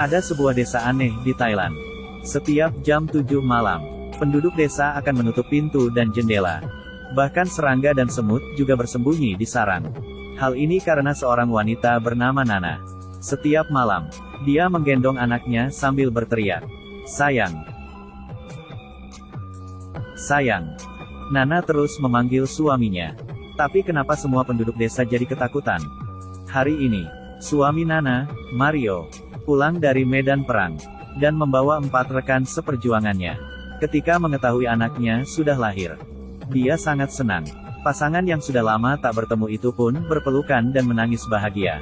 Ada sebuah desa aneh di Thailand. Setiap jam 7 malam, penduduk desa akan menutup pintu dan jendela. Bahkan serangga dan semut juga bersembunyi di sarang. Hal ini karena seorang wanita bernama Nana. Setiap malam, dia menggendong anaknya sambil berteriak, "Sayang, sayang." Nana terus memanggil suaminya. Tapi kenapa semua penduduk desa jadi ketakutan? Hari ini, suami Nana, Mario, pulang dari medan perang, dan membawa 4 rekan seperjuangannya. Ketika mengetahui anaknya sudah lahir, dia sangat senang. Pasangan yang sudah lama tak bertemu itu pun berpelukan dan menangis bahagia.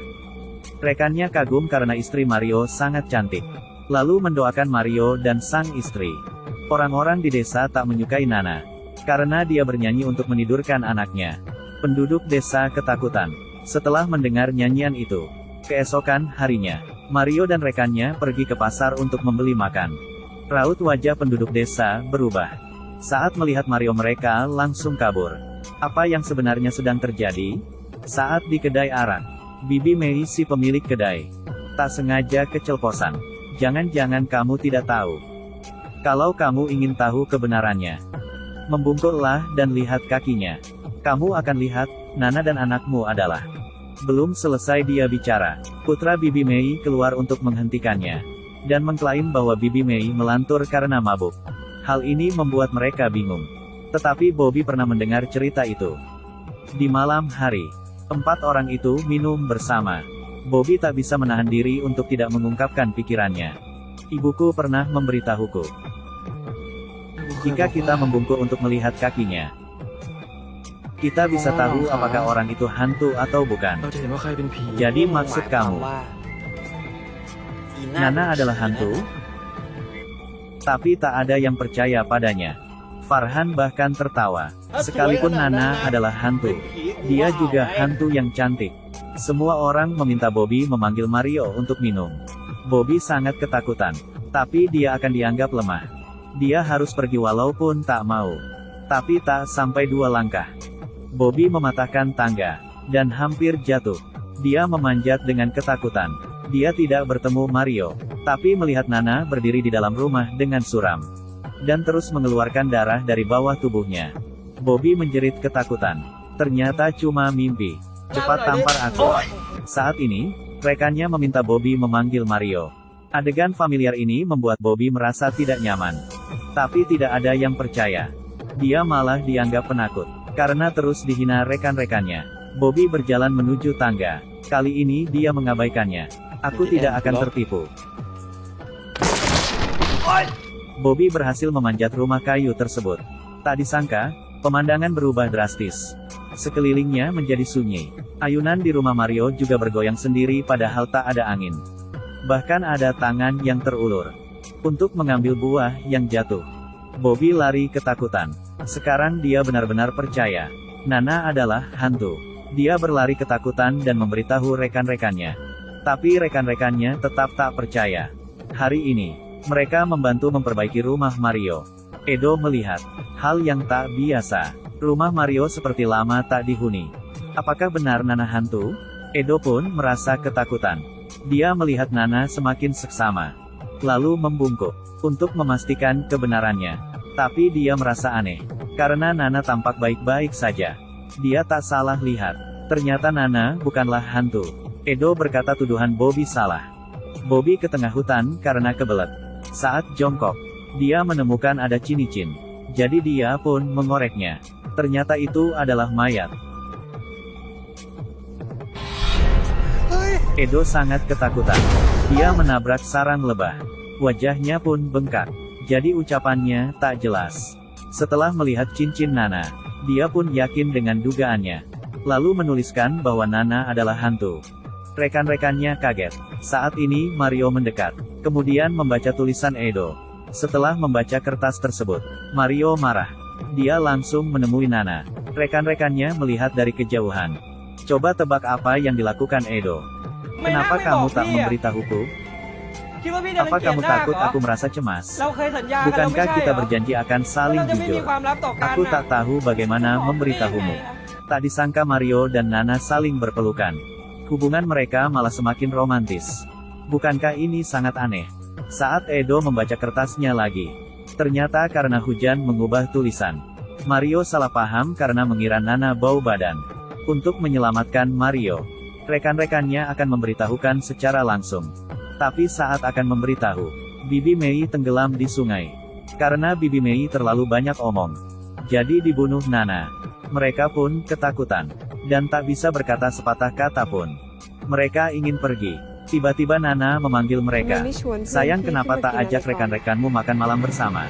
Rekannya kagum karena istri Mario sangat cantik. Lalu mendoakan Mario dan sang istri. Orang-orang di desa tak menyukai Nana, karena dia bernyanyi untuk menidurkan anaknya. Penduduk desa ketakutan setelah mendengar nyanyian itu. Keesokan harinya, Mario dan rekannya pergi ke pasar untuk membeli makan. Raut wajah penduduk desa berubah. Saat melihat Mario, mereka langsung kabur. Apa yang sebenarnya sedang terjadi? Saat di kedai arak, Bibi Mei, si pemilik kedai, tak sengaja keceplosan. Jangan-jangan kamu tidak tahu. Kalau kamu ingin tahu kebenarannya, membungkuklah dan lihat kakinya. Kamu akan lihat, Nana dan anakmu adalah. Belum selesai dia bicara, putra Bibi Mei keluar untuk menghentikannya, dan mengklaim bahwa Bibi Mei melantur karena mabuk. Hal ini membuat mereka bingung. Tetapi Bobby pernah mendengar cerita itu. Di malam hari, 4 orang itu minum bersama. Bobby tak bisa menahan diri untuk tidak mengungkapkan pikirannya. Ibuku pernah memberitahuku, jika kita membungkuk untuk melihat kakinya, kita bisa tahu apakah orang itu hantu atau bukan. Jadi maksud kamu, Nana adalah hantu? Tapi tak ada yang percaya padanya. Farhan bahkan tertawa. Sekalipun Nana adalah hantu, dia juga hantu yang cantik. Semua orang meminta Bobby memanggil Mario untuk minum. Bobby sangat ketakutan, tapi dia akan dianggap lemah. Dia harus pergi walaupun tak mau. Tapi tak sampai 2 langkah, Bobby mematahkan tangga, dan hampir jatuh. Dia memanjat dengan ketakutan. Dia tidak bertemu Mario, tapi melihat Nana berdiri di dalam rumah dengan suram, dan terus mengeluarkan darah dari bawah tubuhnya. Bobby menjerit ketakutan. Ternyata cuma mimpi. Cepat tampar aku. Saat ini, rekannya meminta Bobby memanggil Mario. Adegan familiar ini membuat Bobby merasa tidak nyaman. Tapi tidak ada yang percaya. Dia malah dianggap penakut, karena terus dihina rekan-rekannya. Bobby berjalan menuju tangga. Kali ini dia mengabaikannya. Aku tidak akan tertipu. Bobby berhasil memanjat rumah kayu tersebut. Tak disangka, pemandangan berubah drastis. Sekelilingnya menjadi sunyi. Ayunan di rumah Mario juga bergoyang sendiri padahal tak ada angin. Bahkan ada tangan yang terulur untuk mengambil buah yang jatuh. Bobby lari ketakutan. Sekarang dia benar-benar percaya Nana adalah hantu. Dia berlari ketakutan dan memberitahu rekan-rekannya. Tapi rekan-rekannya tetap tak percaya. Hari ini, mereka membantu memperbaiki rumah Mario. Edo melihat hal yang tak biasa. Rumah Mario seperti lama tak dihuni. Apakah benar Nana hantu? Edo pun merasa ketakutan. Dia melihat Nana semakin seksama, lalu membungkuk untuk memastikan kebenarannya. Tapi dia merasa aneh, karena Nana tampak baik-baik saja. Dia tak salah lihat. Ternyata Nana bukanlah hantu. Edo berkata tuduhan Bobby salah. Bobby ke tengah hutan karena kebelet. Saat jongkok, dia menemukan ada cincin. Jadi dia pun mengoreknya. Ternyata itu adalah mayat. Edo sangat ketakutan. Dia menabrak sarang lebah. Wajahnya pun bengkak. Jadi ucapannya tak jelas. Setelah melihat cincin Nana, dia pun yakin dengan dugaannya. Lalu menuliskan bahwa Nana adalah hantu. Rekan-rekannya kaget. Saat ini Mario mendekat, kemudian membaca tulisan Edo. Setelah membaca kertas tersebut, Mario marah. Dia langsung menemui Nana. Rekan-rekannya melihat dari kejauhan. Coba tebak apa yang dilakukan Edo. Kenapa kamu tak memberitahuku? Apa kamu takut aku merasa cemas? Bukankah kita berjanji akan saling jujur? Aku tak tahu bagaimana memberitahumu. Tak disangka Mario dan Nana saling berpelukan. Hubungan mereka malah semakin romantis. Bukankah ini sangat aneh? Saat Edo membaca kertasnya lagi, ternyata karena hujan mengubah tulisan. Mario salah paham karena mengira Nana bau badan. Untuk menyelamatkan Mario, rekan-rekannya akan memberitahukan secara langsung. Tapi saat akan memberitahu, Bibi Mei tenggelam di sungai. Karena Bibi Mei terlalu banyak omong, jadi dibunuh Nana. Mereka pun ketakutan, dan tak bisa berkata sepatah kata pun. Mereka ingin pergi. Tiba-tiba Nana memanggil mereka. Sayang, kenapa tak ajak rekan-rekanmu makan malam bersama?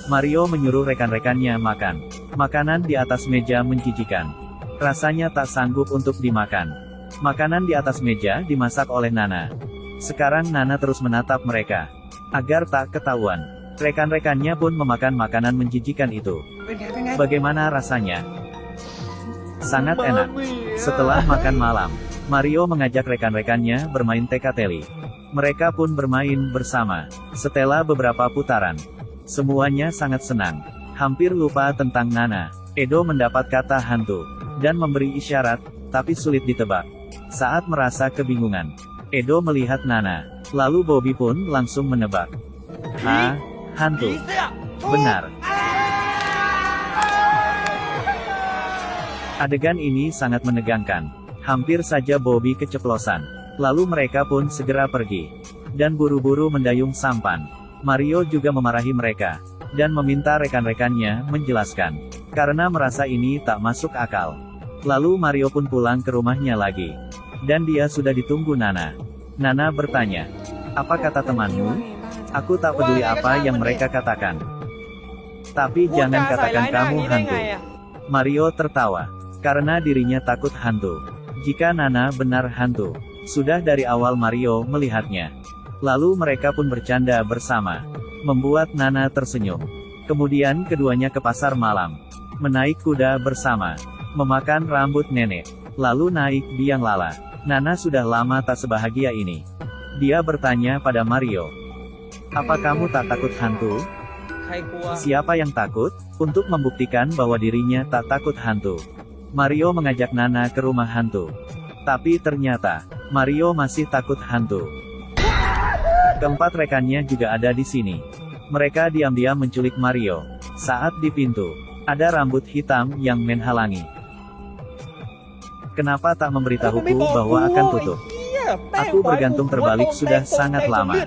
Mario menyuruh rekan-rekannya makan. Makanan di atas meja menjijikan. Rasanya tak sanggup untuk dimakan. Makanan di atas meja dimasak oleh Nana. Sekarang Nana terus menatap mereka, agar tak ketahuan. Rekan-rekannya pun memakan makanan menjijikan itu. Bagaimana rasanya? Sangat enak. Setelah makan malam, Mario mengajak rekan-rekannya bermain teka-teki. Mereka pun bermain bersama. Setelah beberapa putaran, semuanya sangat senang. Hampir lupa tentang Nana. Edo mendapat kata hantu, dan memberi isyarat, tapi sulit ditebak. Saat merasa kebingungan, Edo melihat Nana. Lalu Bobby pun langsung menebak. Ah, hantu. Benar. Adegan ini sangat menegangkan. Hampir saja Bobby keceplosan. Lalu mereka pun segera pergi. Dan buru-buru mendayung sampan. Mario juga memarahi mereka, dan meminta rekan-rekannya menjelaskan. Karena merasa ini tak masuk akal. Lalu Mario pun pulang ke rumahnya lagi. Dan dia sudah ditunggu Nana. Nana bertanya, "Apa kata temanmu?" "Aku tak peduli apa yang mereka katakan. Tapi jangan katakan kamu hantu." Mario tertawa. Karena dirinya takut hantu. Jika Nana benar hantu, sudah dari awal Mario melihatnya. Lalu mereka pun bercanda bersama, membuat Nana tersenyum. Kemudian keduanya ke pasar malam, menaik kuda bersama, memakan rambut nenek, lalu naik biang lala. Nana sudah lama tak sebahagia ini. Dia bertanya pada Mario, "Apa kamu tak takut hantu?" Siapa yang takut? Untuk membuktikan bahwa dirinya tak takut hantu, Mario mengajak Nana ke rumah hantu. Tapi ternyata, Mario masih takut hantu. Keempat rekannya juga ada di sini. Mereka diam-diam menculik Mario. Saat di pintu, ada rambut hitam yang menghalangi. "Kenapa tak memberitahuku bahwa akan tutup? Aku bergantung terbalik sudah sangat lama.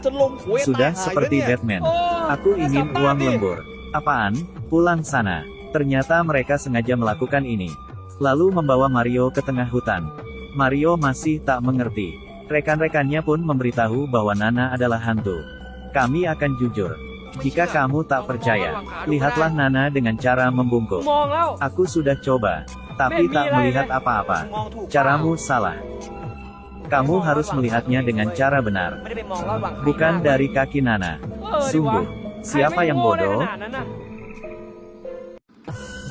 Sudah seperti Batman. Aku ingin uang lembur." "Apaan? Pulang sana." Ternyata mereka sengaja melakukan ini. Lalu membawa Mario ke tengah hutan. Mario masih tak mengerti. Rekan-rekannya pun memberitahu bahwa Nana adalah hantu. "Kami akan jujur. Jika kamu tak percaya, lihatlah Nana dengan cara membungkuk. Aku sudah coba, tapi tak melihat apa-apa. Caramu salah. Kamu harus melihatnya dengan cara benar. Bukan dari kaki Nana." Sungguh, siapa yang bodoh?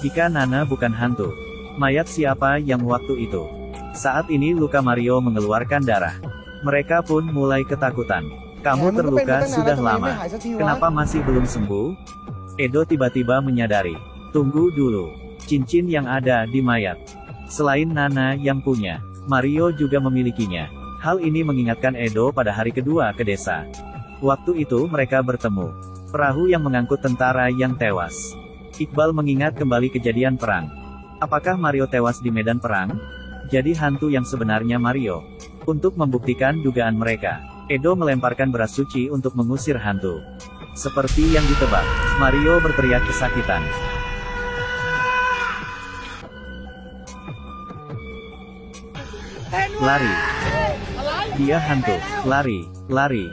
Jika Nana bukan hantu, mayat siapa yang waktu itu? Saat ini luka Mario mengeluarkan darah. Mereka pun mulai ketakutan. "Kamu terluka sudah lama. Kenapa masih belum sembuh?" Edo tiba-tiba menyadari. Tunggu dulu. Cincin yang ada di mayat. Selain Nana yang punya, Mario juga memilikinya. Hal ini mengingatkan Edo pada hari kedua ke desa. Waktu itu mereka bertemu. Perahu yang mengangkut tentara yang tewas. Iqbal mengingat kembali kejadian perang. Apakah Mario tewas di medan perang? Jadi hantu yang sebenarnya Mario. Untuk membuktikan dugaan mereka, Edo melemparkan beras suci untuk mengusir hantu. Seperti yang ditebak, Mario berteriak kesakitan. Lari. Dia hantu. Lari, lari.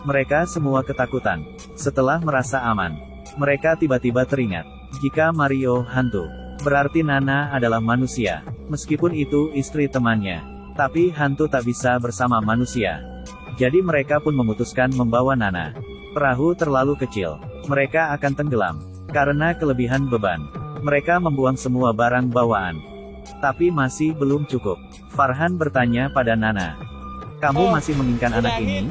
Mereka semua ketakutan. Setelah merasa aman, mereka tiba-tiba teringat. Jika Mario hantu, berarti Nana adalah manusia. Meskipun itu istri temannya. Tapi hantu tak bisa bersama manusia. Jadi mereka pun memutuskan membawa Nana. Perahu terlalu kecil. Mereka akan tenggelam. Karena kelebihan beban, mereka membuang semua barang bawaan. Tapi masih belum cukup. Farhan bertanya pada Nana, "Kamu masih menginginkan anak ini?"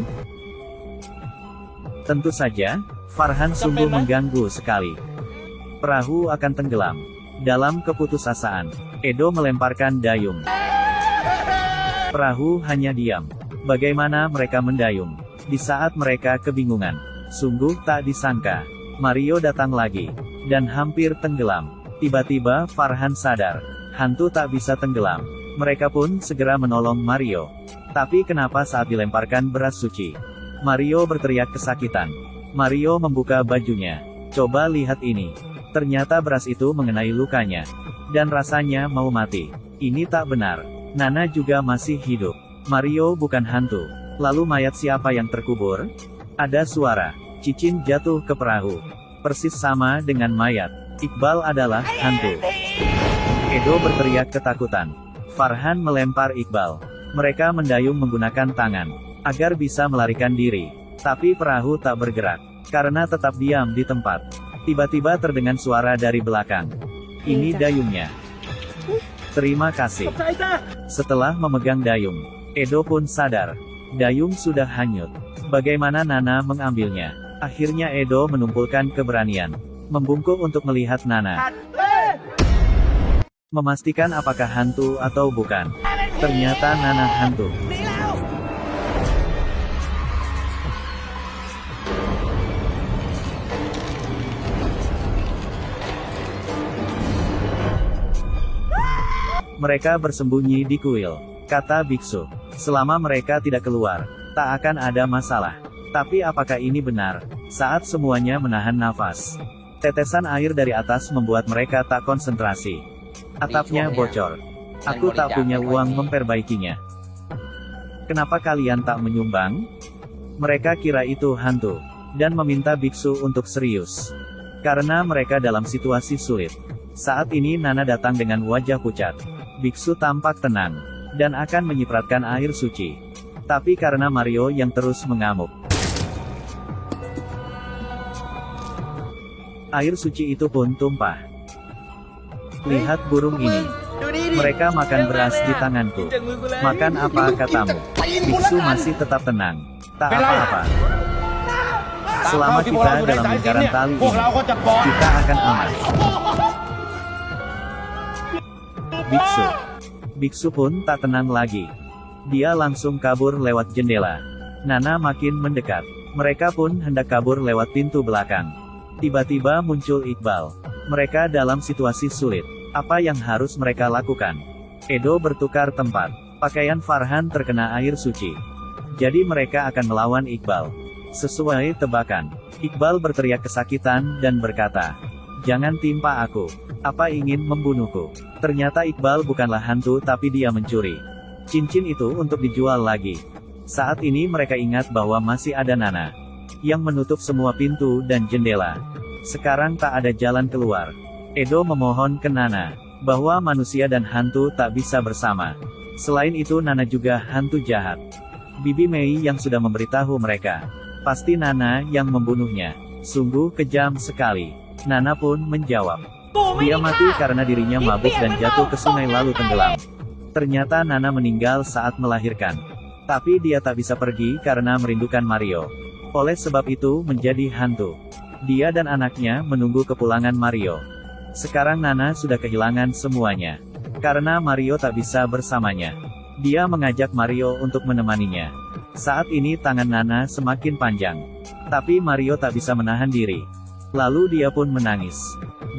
Tentu saja, Farhan sungguh mengganggu sekali. Perahu akan tenggelam. Dalam keputusasaan, Edo melemparkan dayung. Perahu hanya diam. Bagaimana mereka mendayung? Di saat mereka kebingungan. Sungguh tak disangka. Mario datang lagi. Dan hampir tenggelam. Tiba-tiba Farhan sadar. Hantu tak bisa tenggelam. Mereka pun segera menolong Mario. Tapi kenapa saat dilemparkan beras suci? Mario berteriak kesakitan. Mario membuka bajunya. Coba lihat ini. Ternyata beras itu mengenai lukanya. Dan rasanya mau mati. Ini tak benar. Nana juga masih hidup. Mario bukan hantu. Lalu mayat siapa yang terkubur? Ada suara. Cicin jatuh ke perahu. Persis sama dengan mayat. Iqbal adalah hantu. Edo berteriak ketakutan. Farhan melempar Iqbal. Mereka mendayung menggunakan tangan. Agar bisa melarikan diri. Tapi perahu tak bergerak. Karena tetap diam di tempat. Tiba-tiba terdengar suara dari belakang. Ini dayungnya. Terima kasih. Setelah memegang dayung, Edo pun sadar. Dayung sudah hanyut. Bagaimana Nana mengambilnya? Akhirnya Edo menumpulkan keberanian. Membungkuk untuk melihat Nana. Memastikan apakah hantu atau bukan. Ternyata Nana hantu. Mereka bersembunyi di kuil, kata biksu. Selama mereka tidak keluar, tak akan ada masalah. Tapi apakah ini benar? Saat semuanya menahan nafas, tetesan air dari atas membuat mereka tak konsentrasi. Atapnya bocor. Aku tak punya uang memperbaikinya. Kenapa kalian tak menyumbang? Mereka kira itu hantu, dan meminta biksu untuk serius. Karena mereka dalam situasi sulit. Saat ini Nana datang dengan wajah pucat. Biksu tampak tenang, dan akan menyipratkan air suci. Tapi karena Mario yang terus mengamuk, air suci itu pun tumpah. Lihat burung ini. Mereka makan beras di tanganku. Makan apa katamu? Biksu masih tetap tenang. Tak apa-apa. Selama kita dalam lingkaran tali ini, kita akan aman. Biksu pun tak tenang lagi. Dia langsung kabur lewat jendela. Nana makin mendekat. Mereka pun hendak kabur lewat pintu belakang. Tiba-tiba muncul Iqbal. Mereka dalam situasi sulit. Apa yang harus mereka lakukan? Edo bertukar tempat. Pakaian Farhan terkena air suci. Jadi mereka akan melawan Iqbal. Sesuai tebakan, Iqbal berteriak kesakitan dan berkata, "Jangan timpa aku. Apa ingin membunuhku?" Ternyata Iqbal bukanlah hantu tapi dia mencuri cincin itu untuk dijual lagi. Saat ini mereka ingat bahwa masih ada Nana yang menutup semua pintu dan jendela. Sekarang tak ada jalan keluar. Edo memohon ke Nana bahwa manusia dan hantu tak bisa bersama. Selain itu Nana juga hantu jahat. Bibi Mei yang sudah memberitahu mereka. Pasti Nana yang membunuhnya. Sungguh kejam sekali. Nana pun menjawab. Dia mati karena dirinya mabuk dan jatuh ke sungai lalu tenggelam. Ternyata Nana meninggal saat melahirkan. Tapi dia tak bisa pergi karena merindukan Mario. Oleh sebab itu menjadi hantu. Dia dan anaknya menunggu kepulangan Mario. Sekarang Nana sudah kehilangan semuanya. Karena Mario tak bisa bersamanya. Dia mengajak Mario untuk menemaninya. Saat ini tangan Nana semakin panjang. Tapi Mario tak bisa menahan diri. Lalu dia pun menangis.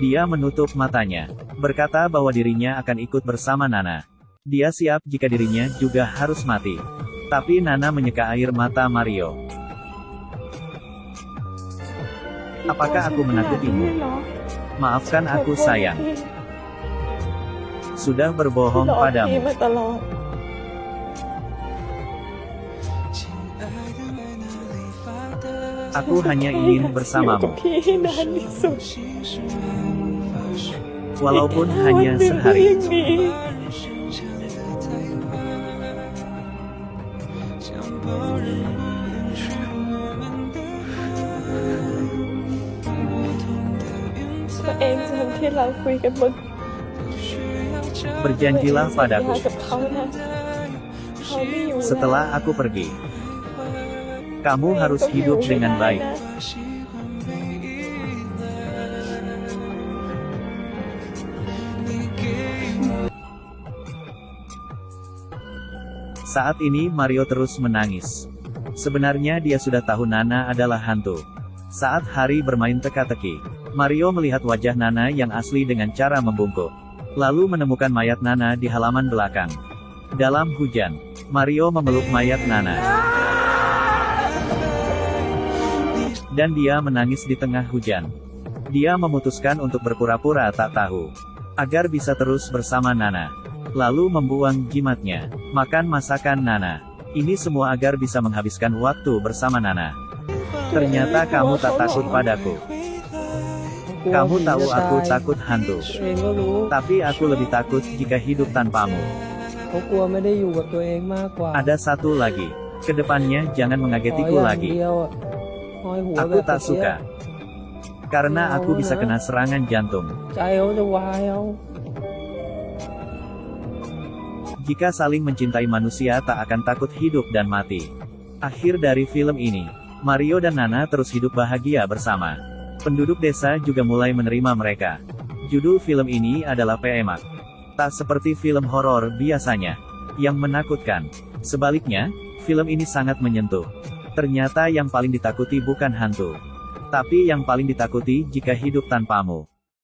Dia menutup matanya. Berkata bahwa dirinya akan ikut bersama Nana. Dia siap jika dirinya juga harus mati. Tapi Nana menyeka air mata Mario. Apakah aku menakutimu? Maafkan aku sayang. Sudah berbohong padamu. Aku hanya ingin bersamamu. Walaupun hanya sehari. Berjanjilah padaku. Setelah aku pergi, kamu harus hidup dengan baik. Saat ini Mario terus menangis. Sebenarnya dia sudah tahu Nana adalah hantu. Saat hari bermain teka-teki, Mario melihat wajah Nana yang asli dengan cara membungkuk. Lalu menemukan mayat Nana di halaman belakang. Dalam hujan, Mario memeluk mayat Nana. Dan dia menangis di tengah hujan. Dia memutuskan untuk berpura-pura tak tahu, agar bisa terus bersama Nana. Lalu membuang jimatnya, makan masakan Nana. Ini semua agar bisa menghabiskan waktu bersama Nana. Ternyata kamu tak takut padaku. Kamu tahu aku takut hantu. Tapi aku lebih takut jika hidup tanpamu. Ada satu lagi. Kedepannya jangan mengagetiku lagi. Aku tak suka. Karena aku bisa kena serangan jantung. Jika saling mencintai manusia tak akan takut hidup dan mati. Akhir dari film ini, Mario dan Nana terus hidup bahagia bersama. Penduduk desa juga mulai menerima mereka. Judul film ini adalah PMA. Tak seperti film horor biasanya, yang menakutkan. Sebaliknya, film ini sangat menyentuh. Ternyata yang paling ditakuti bukan hantu. Tapi yang paling ditakuti jika hidup tanpamu.